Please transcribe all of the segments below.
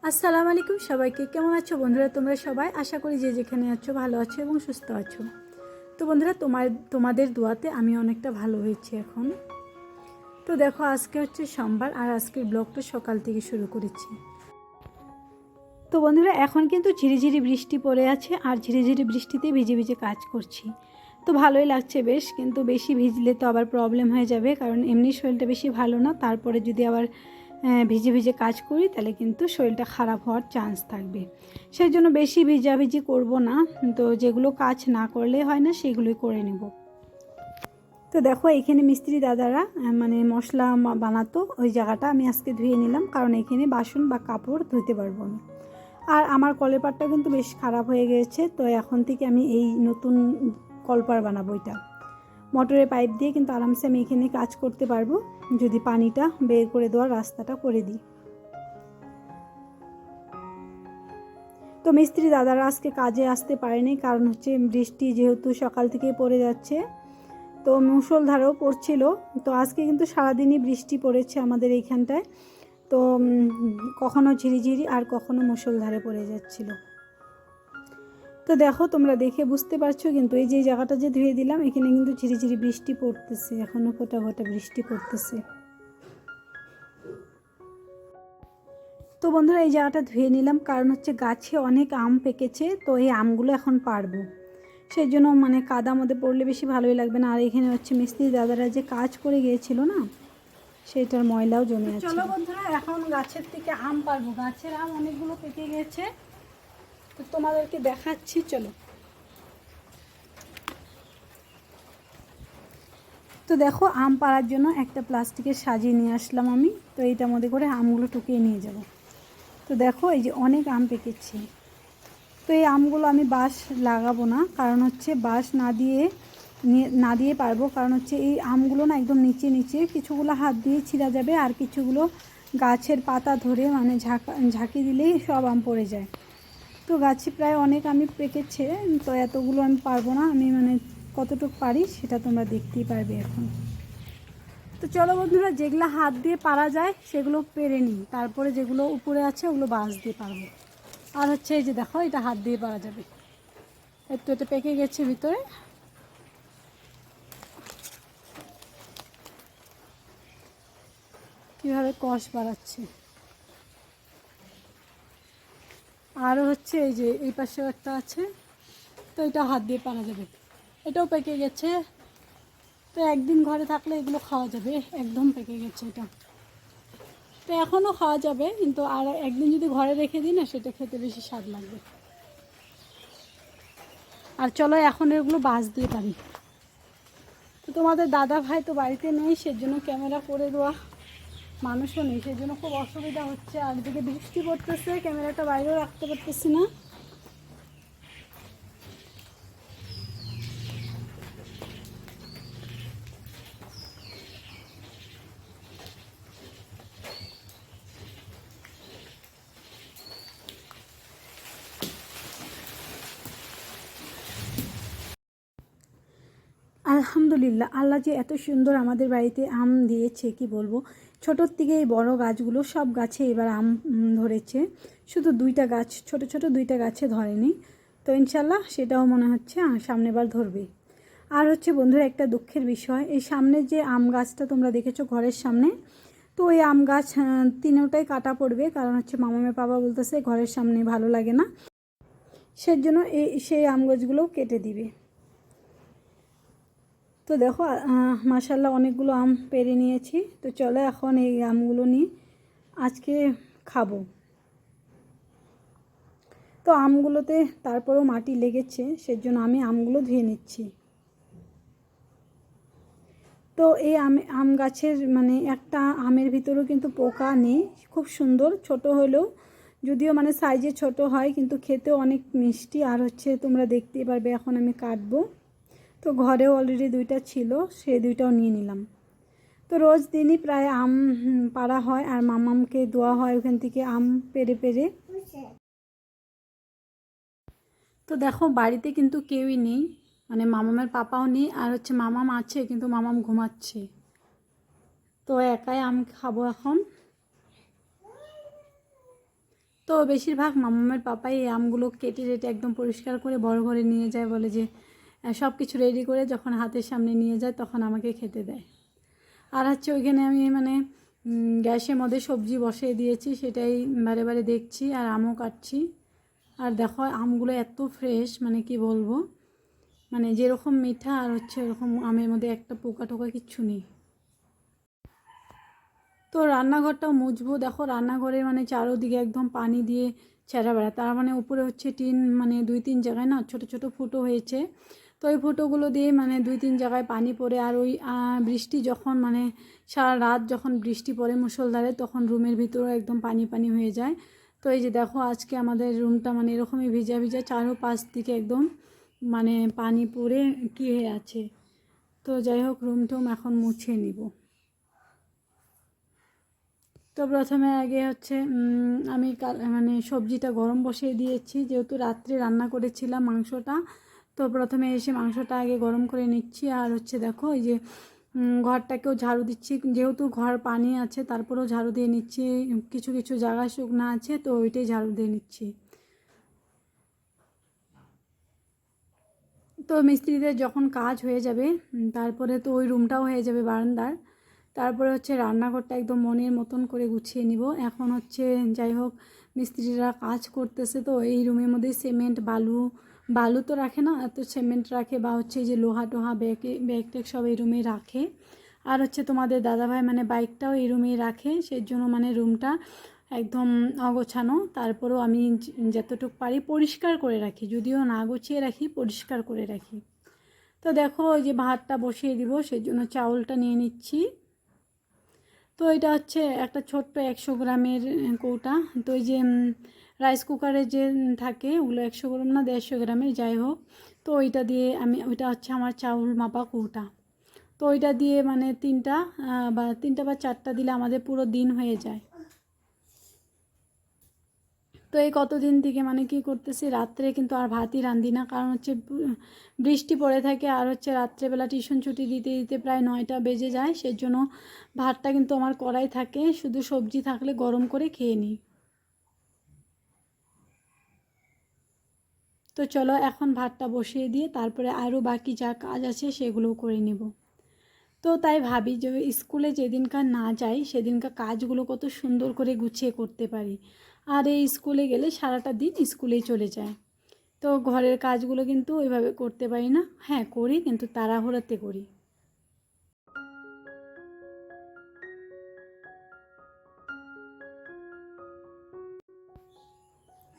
আসসালামু আলাইকুম সবাইকে। কেমন আছো বন্ধুরা তোমরা সবাই? আশা করি যে যেখানে আছো ভালো আছো এবং সুস্থ আছো। তো বন্ধুরা তোমাদের দোয়াতে আমি অনেকটা ভালো হয়েছি এখন। তো দেখো আজকে হচ্ছে সোমবার আর আজকের ব্লগটা সকাল থেকে শুরু করেছি। তো বন্ধুরা এখন কিন্তু ঝিরিঝিরি বৃষ্টি পড়ে আছে আর ঝিরিঝিরি বৃষ্টিতে ভিজে ভিজে কাজ করছি। তো ভালোই লাগছে বেশ, কিন্তু বেশি ভিজলে তো আবার প্রবলেম হয়ে যাবে, কারণ এমনি শরীরটা বেশি ভালো না, তারপরে যদি আবার ভিজে ভিজে কাজ করি তাহলে কিন্তু শরীরটা খারাপ হওয়ার চান্স থাকবে। সেই জন্য বেশি ভিজাভিজি করব না, তো যেগুলো কাজ না করলে হয় না সেগুলোই করে নেব। তো দেখো এখানে মিস্ত্রি দাদারা মানে মশলা বানাতো ওই জায়গাটা আমি আজকে ধুয়ে নিলাম, কারণ এখানে বাসন বা কাপড় ধুতে পারবো আমি। আর আমার কলের পাড়টা কিন্তু বেশ খারাপ হয়ে গিয়েছে, তো এখন থেকে আমি এই নতুন কলপার বানাবো। এটা মোটরের পাইপ দিয়ে কিন্তু আরামসে আমি এখানে কাজ করতে পারবো, যদি পানিটা বের করে দেওয়ার রাস্তাটা করে দিই। তো মিস্ত্রি দাদারা আজকে কাজে আসতে পারেনি, কারণ হচ্ছে বৃষ্টি যেহেতু সকাল থেকে পড়ে যাচ্ছে, তো মুষলধারেও পড়ছিল। তো আজকে কিন্তু সারাদিনই বৃষ্টি পড়েছে আমাদের এইখানটায়। তো কখনো ঝিরিঝিরি আর কখনো মুষলধারে পড়ে যাচ্ছিল। তো দেখো তোমরা দেখে বুঝতে পারছো, কিন্তু এই যে জায়গাটা যে ধুয়ে দিলাম এখানে কিন্তু ঝিরিঝিরি বৃষ্টি পড়তেছে, এখনও ফোঁটা ফোঁটা বৃষ্টি পড়তেছে। তো বন্ধুরা এই জায়গাটা ধুয়ে নিলাম, কারণ হচ্ছে গাছে অনেক আম পেকেছে, তো এই আমগুলো এখন পারবো। সেই জন্য মানে কাদা মধ্যে পড়লে বেশি ভালোই লাগবে না। আর এখানে হচ্ছে মিস্ত্রি দাদারা যে কাজ করে গিয়েছিল না, সেটার ময়লাও জমে আছে। চলো বন্ধুরা এখন গাছের থেকে আম পারবো। গাছের আম অনেকগুলো পেকে গেছে, তো তোমাদেরকে দেখাচ্ছি চলো। তো দেখো আম পাড়ার জন্য একটা প্লাস্টিকের সাজিয়ে নিয়ে আসলাম আমি, তো এইটার মধ্যে করে আমগুলো টুকিয়ে নিয়ে যাব। তো দেখো এই যে অনেক আম পেকেছে। তো এই আমগুলো আমি বাঁশ লাগাবো না, কারণ হচ্ছে বাঁশ না দিয়ে পারবো, কারণ হচ্ছে এই আমগুলো না একদম নিচে নিচে, কিছুগুলো হাত দিয়ে ছিঁড়া যাবে আর কিছুগুলো গাছের পাতা ধরে মানে ঝাঁকি দিলেই সব আম পড়ে যায়। তো গাছে প্রায় অনেক আমি পেকেছে, তো এতগুলো আমি পারবো না। আমি মানে কতটুকু পারি সেটা তোমরা দেখতেই পারবে এখন। তো চলো বন্ধুরা, যেগুলো হাত দিয়ে পারা যায় সেগুলো পেরে নিই, তারপরে যেগুলো উপরে আছে ওগুলো বাঁশ দিয়ে পারবো। আর হচ্ছে এই যে দেখো এটা হাত দিয়ে পারা যাবে। একটু এটা পেকে গেছে ভিতরে। কীভাবে কষ বাড়াচ্ছে। আরও হচ্ছে এই যে এই পাশেও একটা আছে, তো এটা হাত দিয়ে পারা যাবে। এটাও পেকে গেছে, তো একদিন ঘরে থাকলে এগুলো খাওয়া যাবে। একদম পেকে গেছে এটা, তো এখনও খাওয়া যাবে, কিন্তু আর একদিন যদি ঘরে রেখে দিই না, সেটা খেতে বেশি স্বাদ লাগবে। আর চলো এখন এগুলো বাঁশ দিয়ে পারি। তো তোমাদের দাদা ভাই তো বাড়িতে নেই, সেজন্য ক্যামেরা করে দেওয়া মানুষও নেই, সেজন্য খুব অসুবিধা হচ্ছে। আর এদিকে বৃষ্টি পড়তেছে, ক্যামেরাটা বাইরেও রাখতে পারতেছি না। আলহামদুলিল্লাহ, আল্লাহ যে এত সুন্দর আমাদের বাড়িতে আম দিয়েছে কি বলবো। ছোটোর থেকে এই বড়ো গাছগুলো সব গাছে এবার আম ধরেছে, শুধু দুইটা গাছ ছোট ছোট দুইটা গাছে ধরেনি। তো ইনশাল্লাহ সেটাও মনে হচ্ছে সামনেবার ধরবে। আর হচ্ছে বন্ধুরা একটা দুঃখের বিষয়, এই সামনে যে আম গাছটা তোমরা দেখেছো ঘরের সামনে, তো ওই আম গাছ তিনটাই কাটা পড়বে, কারণ হচ্ছে মামামের বাবা বলতেছে ঘরের সামনে ভালো লাগে না, সেজন্য সেই আম গাছগুলোও কেটে দিবে। তো দেখো মাশাল্লাহ অনেকগুলো আম পেরে নিয়েছি। তো চলো এখন এই আমগুলো নিয়ে আজকে খাবো। তো আমগুলোতে তারপরেও মাটি লেগেছে, সেজন্য আমি আমগুলো ধুয়ে নিচ্ছি। তো এই আম গাছের মানে একটা আমের ভিতরেও কিন্তু পোকা নেই, খুব সুন্দর, ছোট হলেও যদিও মানে সাইজে ছোট হয়, কিন্তু খেতেও অনেক মিষ্টি। আর হচ্ছে তোমরা দেখতেই পারবে এখন আমি কাটবো। তো ঘরেও অলরেডি দুইটা ছিল, সেই দুইটাও নিয়ে নিলাম। তো রোজ দিনই প্রায় আম পাড়া হয় আর মামামকে দেওয়া হয় ওখান থেকে আম পেরে পেরে। তো দেখো বাড়িতে কিন্তু কেউই নেই, মানে মামামের পাপাও নেই, আর হচ্ছে মামাম আছে কিন্তু মামাম ঘুমাচ্ছে। তো একাই আম খাবো এখন। তো বেশিরভাগ মামামের পাপাই এই আমগুলো কেটে রেটে একদম পরিষ্কার করে বড় ঘরে নিয়ে যায়, বলে যে সব কিছু রেডি করে যখন হাতের সামনে নিয়ে যায় তখন আমাকে খেতে দেয়। আর হচ্ছে ওইখানে আমি মানে গ্যাসের মধ্যে সবজি বসিয়ে দিয়েছি, সেটাই বারে বারে দেখছি আর আমও কাটছি। আর দেখো আমগুলো এত ফ্রেশ, মানে কি বলবো, মানে যেরকম মিঠা আর হচ্ছে এরকম আমের মধ্যে একটা পোকা টোকা কিচ্ছু নেই। তো রান্নাঘরটাও মুছবো, দেখো রান্নাঘরে মানে চারোদিকে একদম পানি দিয়ে ছেঁড়া বেড়া, তার মানে উপরে হচ্ছে টিন, মানে 2-3 জায়গায় না ছোট ছোট ফুটো হয়েছে। তো ওই ফুটোগুলো দিয়ে মানে 2-3 জায়গায় পানি পড়ে, আর ওই বৃষ্টি যখন মানে সারা রাত যখন বৃষ্টি পড়ে মুষলধারে, তখন রুমের ভিতরে একদম পানি পানি হয়ে যায়। তো এই যে দেখো আজকে আমাদের রুমটা মানে এরকমই ভিজা ভিজা, চারোপাশ দিকে একদম মানে পানি পড়ে কী হয়ে আছে। তো যাই হোক রুম টুম এখন মুছে নিব। তো প্রথমে আগে হচ্ছে আমি মানে সবজিটা গরম বসিয়ে দিয়েছি, যেহেতু রাত্রে রান্না করেছিলাম মাংসটা। তো প্রথমে এসে মাংসটা আগে গরম করে নিচ্ছি, আর হচ্ছে দেখো এই যে ঘরটাকেও ঝাড়ু দিচ্ছি, যেহেতু ঘর পানি আছে তারপরেও ঝাড়ু দিয়ে নিচ্ছি, কিছু কিছু জায়গা শুকনো আছে তো ওইটাই ঝাড়ু দিয়ে নিচ্ছি। তো মিস্ত্রিদের যখন কাজ হয়ে যাবে তারপরে তো ওই রুমটাও হয়ে যাবে বারান্দার, তারপরে হচ্ছে রান্নাঘরটা একদম মনের মতন করে গুছিয়ে নিব। এখন হচ্ছে যাই হোক মিস্ত্রিরা কাজ করতেছে, তো এই রুমের মধ্যে সিমেন্ট বালু তো রাখে না, তো সিমেন্ট রাখে বা হচ্ছে এই যে লোহা টোহা ব্যাগ ট্যাগ সব এই রুমেই রাখে। আর হচ্ছে তোমাদের দাদাভাই মানে বাইকটাও এই রুমেই রাখে, সেই জন্য মানে রুমটা একদম অগোছানো, তারপরেও আমি যতটুকু পারি পরিষ্কার করে রাখি, যদিও না গুছিয়ে রাখি পরিষ্কার করে রাখি। তো দেখো ওই যে ভাতটা বসিয়ে দিব, সেই জন্য চাউলটা নিয়ে নিচ্ছি। তো এটা হচ্ছে একটা ছোট্ট 100 গ্রামের কৌটা। তো ওই যে রাইস কুকারে যে থাকে ওগুলো 100 গ্রাম না 150 গ্রামের, যাই হোক। তো ওইটা দিয়ে আমি, ওইটা হচ্ছে আমার চাউল মাপা কৌটা। তো ওইটা দিয়ে মানে 3টা বা 4টা দিলে আমাদের পুরো দিন হয়ে যায়। তো এই কতদিন থেকে মানে কি করতেছি, রাত্রে কিন্তু আর ভাতই রাঁধি না, কারণ হচ্ছে বৃষ্টি পড়ে থাকে, আর হচ্ছে রাত্রেবেলা টিউশন ছুটি দিতে দিতে প্রায় 9টা বেজে যায়, সেজন্য ভাতটা কিন্তু আমার কড়াই থাকে, শুধু সবজি থাকলে গরম করে খেয়ে নিই। তো চলো এখন ভাতটা বসিয়ে দিয়ে তারপরে আরও বাকি যা কাজ আছে সেগুলোও করে নেব। তো তাই ভাবি যে স্কুলে যেদিনকার না যাই সেদিনকার কাজগুলো কত সুন্দর করে গুছিয়ে করতে পারি, আর এই স্কুলে গেলে সারাটা দিন স্কুলেই চলে যায়। তো ঘরের কাজগুলো কিন্তু ওইভাবে করতে পারি না, হ্যাঁ করি কিন্তু তাড়াহুড়োতে করি।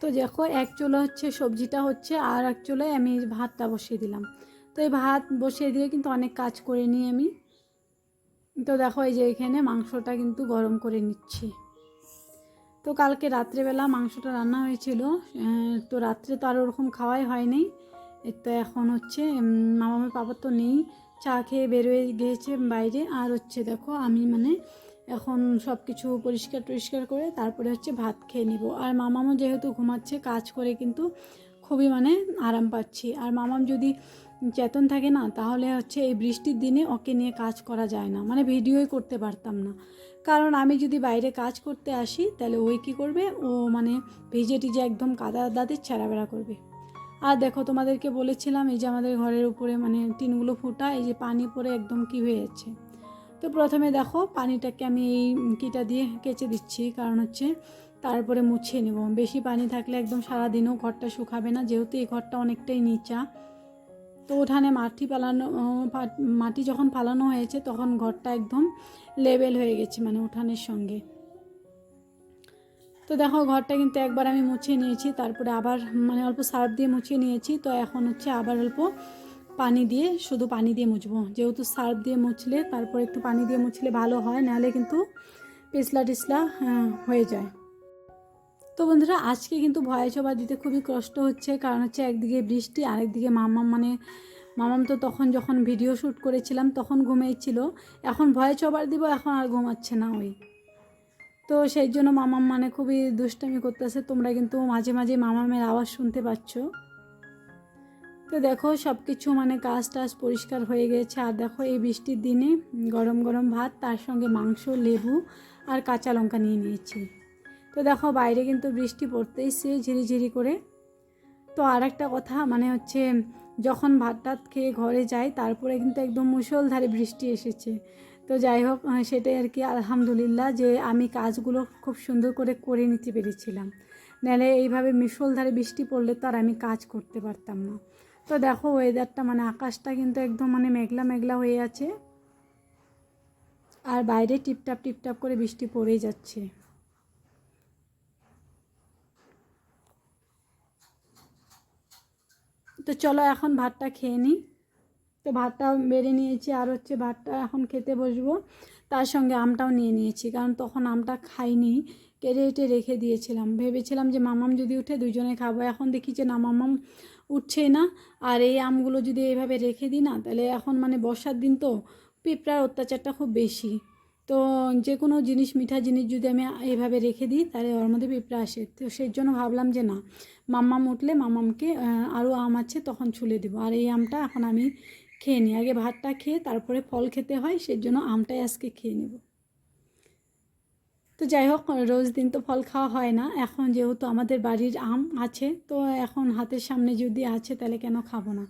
তো দেখো এক চুলো হচ্ছে সবজিটা হচ্ছে, আর এক চুলোয় আমি ভাতটা বসিয়ে দিলাম। তো এই ভাত বসিয়ে দিয়ে কিন্তু অনেক কাজ করে নিই আমি। তো দেখো এই যে এখানে মাংসটা কিন্তু গরম করে নিচ্ছি। তো কালকে রাত্রেবেলা মাংসটা রান্না হয়েছিল, তো রাত্রে তো আর ওরকম খাওয়াই হয়নি। তো এখন হচ্ছে মামার পাপা তো নেই, চা খেয়ে বেরোয় গিয়েছে বাইরে, আর হচ্ছে দেখো আমি মানে এখন সব কিছু পরিষ্কার টরিষ্কার করে তারপরে হচ্ছে ভাত খেয়ে নিব। আর মামামও যেহেতু ঘুমাচ্ছে কাজ করে কিন্তু খুবই মানে আরাম পাচ্ছি। আর মামাম যদি চেতন থাকে না তাহলে হচ্ছে এই বৃষ্টির দিনে ওকে নিয়ে কাজ করা যায় না, মানে ভিডিওই করতে পারতাম না, কারণ আমি যদি বাইরে কাজ করতে আসি তাহলে ওই কী করবে, ও মানে ভিজে টিজে একদম কাদা দাঁতে ছেঁড়াবেড়া করবে। আর দেখো তোমাদেরকে বলেছিলাম এই যে আমাদের ঘরের উপরে মানে টিনগুলো ফুটা, এই যে পানি পড়ে একদম কী হয়ে যাচ্ছে। তো প্রথমে দেখো পানিটাকে আমি এই কিটা দিয়ে কেচে দিচ্ছি, কারণ হচ্ছে তারপরে মুছিয়ে নেব। বেশি পানি থাকলে একদম সারাদিনও ঘরটা শুকাবে না, যেহেতু এই ঘরটা অনেকটাই নিচা। তো উঠানে মাটি যখন ফালানো হয়েছে তখন ঘরটা একদম লেভেল হয়ে গেছে মানে উঠানের সঙ্গে। তো দেখো ঘরটা কিন্তু একবার আমি মুছিয়ে নিয়েছি, তারপরে আবার মানে অল্প সার্ফ দিয়ে মুছিয়ে নিয়েছি। তো এখন হচ্ছে আবার অল্প পানি দিয়ে, শুধু পানি দিয়ে মুছবো, যেহেতু সার্ফ দিয়ে মুছলে তারপর একটু পানি দিয়ে মুছলে ভালো হয়, নাহলে কিন্তু পিছলা টিছলা হয়ে যায়। তো বন্ধুরা আজকে কিন্তু ভয়েস ওভার দিতে খুবই কষ্ট হচ্ছে, কারণ হচ্ছে একদিকে বৃষ্টি আরেকদিকে মামাম তো তখন যখন ভিডিও শ্যুট করেছিলাম তখন ঘুমিয়েছিল, এখন ভয়েস ওভার দিব এখন আর ঘুমাচ্ছে না ওই। তো সেই জন্য মামাম মানে খুবই দুষ্টামি করতেছে, তোমরা কিন্তু মাঝে মাঝে মামামের আওয়াজ শুনতে পাচ্ছ। তো দেখো সব কিছু মানে কাজ টাজ পরিষ্কার হয়ে গেছে, আর দেখো এই বৃষ্টির দিনে গরম গরম ভাত, তার সঙ্গে মাংস, লেবু আর কাঁচা লঙ্কা নিয়ে নিয়েছি। তো তো দেখো বাইরে কিন্তু বৃষ্টি পড়তেইছে ঝিরিঝিরি করে। তো আর একটা কথা মানে হচ্ছে যখন ভাত টাত খেয়ে ঘরে যাই তারপরে কিন্তু একদম মুষলধারে বৃষ্টি এসেছে। তো যাই হোক সেটাই আর কি, আলহামদুলিল্লাহ যে আমি কাজগুলো খুব সুন্দর করে নিতে পেরেছিলাম, নাহলে এইভাবে মুষলধারে বৃষ্টি পড়লে তো আর আমি কাজ করতে পারতাম না। তো দেখো ওয়েদারটা মানে আকাশটা কিন্তু একদম মানে মেঘলা মেঘলা হয়ে আছে, আর বাইরে টিপটাপ টিপটাপ করে বৃষ্টি পড়েই যাচ্ছে। তো চলো এখন ভাতটা খেয়ে নিই। তো ভাতটা বেড়ে নিয়েছি, আর হচ্ছে ভাতটা এখন খেতে বসবো। তার সঙ্গে আমটাও নিয়ে নিয়েছি, কারণ তখন আমটা খাইনি, কেটে রেখে দিয়েছিলাম। ভেবেছিলাম যে মামাম যদি উঠে দুজনে খাবো, এখন দেখি যে না, মামাম উঠছেই না। আর এই আমগুলো যদি এইভাবে রেখে দিই না, তাহলে এখন মানে বর্ষার দিন তো পিঁপড়ার অত্যাচারটা খুব বেশি। তো যে কোনো জিনিস, মিঠা জিনিস যদি আমি এইভাবে রেখে দিই তাহলে ওর মধ্যে পিঁপড়া আসে। তো সেই জন্য ভাবলাম যে না, মাম্মাম উঠলে মামামকে আরও আম আছে তখন ছুলে দেবো। আর এই আমটা এখন আমি খেয়ে নিই, আগে ভাতটা খেয়ে তারপরে ফল খেতে হয়, সেই জন্য আমটাই আজকে খেয়ে নেব। তো যাই হোক, রোজ দিন তো ফল খাওয়া হয় না, এখন যেহেতু আমাদের বাড়ির আম আছে তো এখন হাতের সামনে যদি আছে তাহলে কেন খাবো না।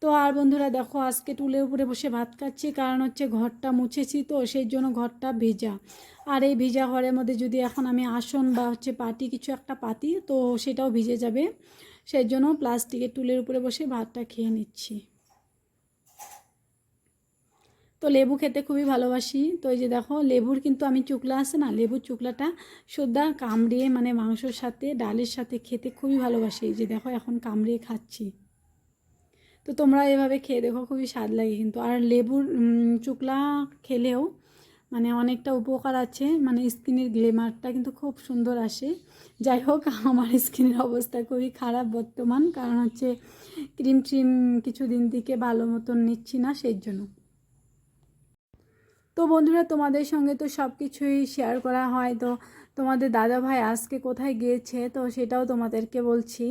তো আর বন্ধুরা দেখো, আজকে টুলের উপরে বসে ভাত খাচ্ছি, কারণ হচ্ছে ঘরটা মুছেছি তো সেই জন্য ঘরটা ভেজা। আর এই ভেজা ঘরের মধ্যে যদি এখন আমি আসন বা হচ্ছে পাটি কিছু একটা পাতি তো সেটাও ভিজে যাবে, সেই জন্য প্লাস্টিকের টুলের উপরে বসে ভাতটা খেয়ে নিচ্ছি। তো লেবু খেতে খুবই ভালোবাসি। তো এই যে দেখো লেবুর কিন্তু আমি চুকলা আছে না, লেবুর চুকলাটা সুদ্ধা কামড়িয়ে মানে মাংসর সাথে ডালের সাথে খেতে খুবই ভালোবাসি। এই যে দেখো এখন কামড়িয়ে খাচ্ছি। তো তোমরা এভাবে খেয়ে দেখো, খুবই স্বাদ লাগে কিন্তু। আর লেবুর চুকলা খেলেও মানে অনেকটা উপকার আছে, মানে স্কিনের গ্লেমারটা কিন্তু খুব সুন্দর আসে। যাই হোক, আমার স্কিনের অবস্থা খুবই খারাপ বর্তমান, কারণ হচ্ছে ক্রিম ট্রিম কিছুদিন থেকে ভালো মতন নিচ্ছি না, সেই জন্য। তো বন্ধুরা তোমাদের সঙ্গে তো সব কিছুই শেয়ার করা হয়। তো তোমাদের দাদা ভাই আজকে কোথায় গিয়েছে তো সেটাও তোমাদেরকে বলছি।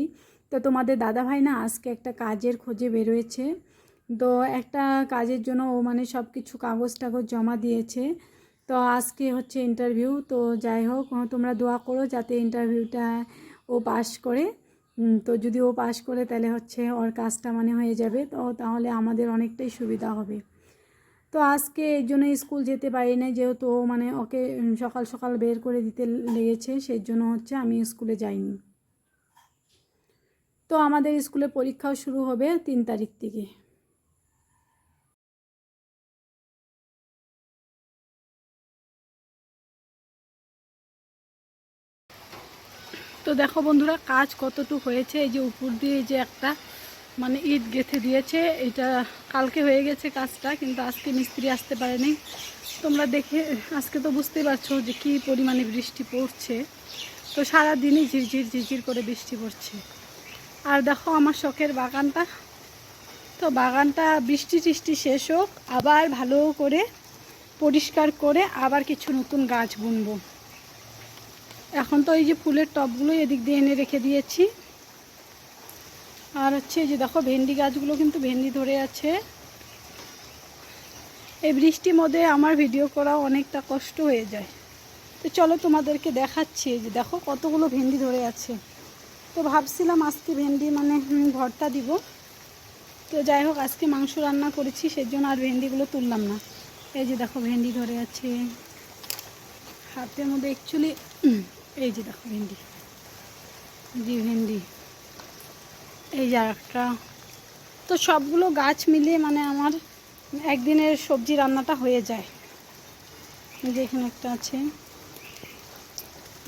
তো তোমাদের দাদা ভাই না আজকে একটা কাজের খোঁজে বেরোয়েছে। তো একটা কাজের জন্য ও মানে সব কিছু কাগজ টাগজ জমা দিয়েছে। তো আজকে হচ্ছে ইন্টারভিউ। তো যাই হোক, তোমরা দোয়া করো যাতে ইন্টারভিউটা ও পাস করে। তো যদি ও পাস করে তাহলে হচ্ছে ওর কাজটা মানে হয়ে যাবে, তো তাহলে আমাদের অনেকটাই সুবিধা হবে। তো আজকে এই জন্য স্কুল যেতে পারি না, যেহেতু মানে ওকে সকাল সকাল বের করে দিতে লেগেছে, সেই জন্য হচ্ছে আমি স্কুলে যাইনি। তো আমাদের স্কুলে পরীক্ষাও শুরু হবে 3 তারিখ থেকে। তো দেখো বন্ধুরা কাজ কতটুকু হয়েছে। এই যে উপর দিয়ে যে একটা মানে ইট গেঁথে দিয়েছে, এটা কালকে হয়ে গেছে কাজটা, কিন্তু আজকে মিস্ত্রি আসতে পারেনি। তোমরা দেখে আজকে তো বুঝতেই পারছো যে কী পরিমাণে বৃষ্টি পড়ছে। তো সারাদিনই ঝিরঝির ঝিরঝির করে বৃষ্টি পড়ছে। আর দেখো আমার শখের বাগানটা, তো বাগানটা বৃষ্টি টিষ্টি শেষ হোক আবার ভালো করে পরিষ্কার করে আবার কিছু নতুন গাছ বুনবো। এখন তো এই যে ফুলের টবগুলো এদিক দিয়ে এনে রেখে দিয়েছি। আর হচ্ছে যে দেখো ভেন্ডি গাছগুলো কিন্তু ভেন্ডি ধরে আছে। এই বৃষ্টির মধ্যে আমার ভিডিও করা অনেকটা কষ্ট হয়ে যায়। তো চলো তোমাদেরকে দেখাচ্ছি, যে দেখো কতগুলো ভেন্ডি ধরে আছে। তো ভাবছিলাম আজকে ভেন্ডি মানে ভর্তা দিব। তো যাই হোক আজকে মাংস রান্না করেছি, সেই জন্য আর ভেন্ডিগুলো তুললাম না। এই যে দেখো ভেন্ডি ধরে আছে হাতের মধ্যে অ্যাকচুয়ালি। এই যে দেখো ভেন্ডি, জি ভেন্ডি, এই যে একটা। তো সবগুলো গাছ মিলিয়ে মানে আমার একদিনের সবজি রান্নাটা হয়ে যায়। যে এখানে একটা আছে,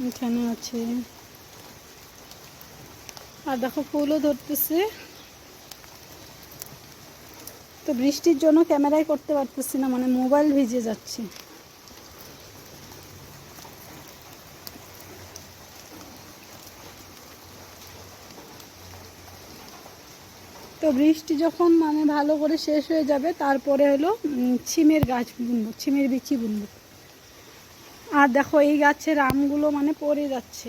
এখানে আছে, আর দেখো ফুলও ধরতেছে। তো বৃষ্টির জন্য ক্যামেরায় করতে পারতেছি না, মানে মোবাইল ভিজে যাচ্ছে। তো বৃষ্টি যখন মানে ভালো করে শেষ হয়ে যাবে তারপরে হলো ছিমের গাছ বুনবো, ছিমের বিচি বুনবো। আর দেখো এই গাছের আমগুলো মানে পড়ে যাচ্ছে।